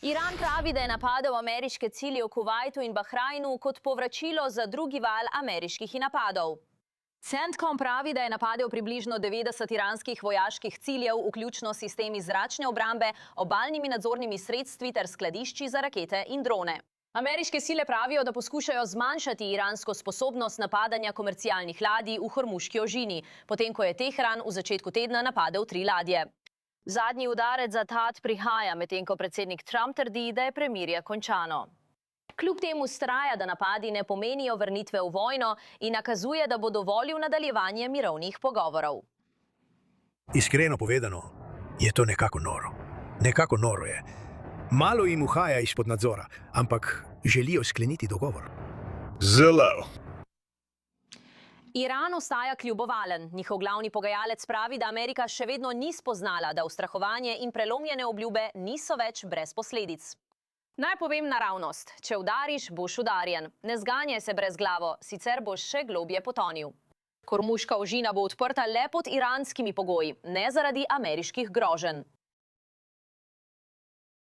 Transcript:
Iran pravi, da je napadel ameriške cilje v Kuvajtu in Bahrajnu kot povračilo za drugi val ameriških napadov. CENTCOM pravi, da je napadel približno 90 iranskih vojaških ciljev, vključno s sistemi zračne obrambe, obalnimi nadzornimi sredstvi ter skladišči za rakete in drone. Ameriške sile pravijo, da poskušajo zmanjšati iransko sposobnost napadanja komercialnih ladij v Hormuški ožini, potem ko je Teheran v začetku tedna napadel 3 ladje. Zadnji udarec za Tad prihaja, medtem ko predsednik Trump trdi, da je premirje končano. Kljub temu vztraja, da napadi ne pomenijo vrnitve v vojno in nakazuje, da bo dovolil nadaljevanje mirovnih pogovorov. Iskreno povedano, je to nekako noro. Nekako noro je. Malo jim uhaja izpod nadzora, ampak želijo skleniti dogovor. Zelo. Iran ostaja kljubovalen. Njihov glavni pogajalec pravi, da Amerika še vedno ni spoznala, da ustrahovanje in prelomljene obljube niso več brez posledic. Naj povem naravnost, če udariš, boš udarjen. Ne zganjaj se brezglavo, sicer boš še globje potonil. Hormuška ožina bo odprta le pod iranskimi pogoji, ne zaradi ameriških groženj.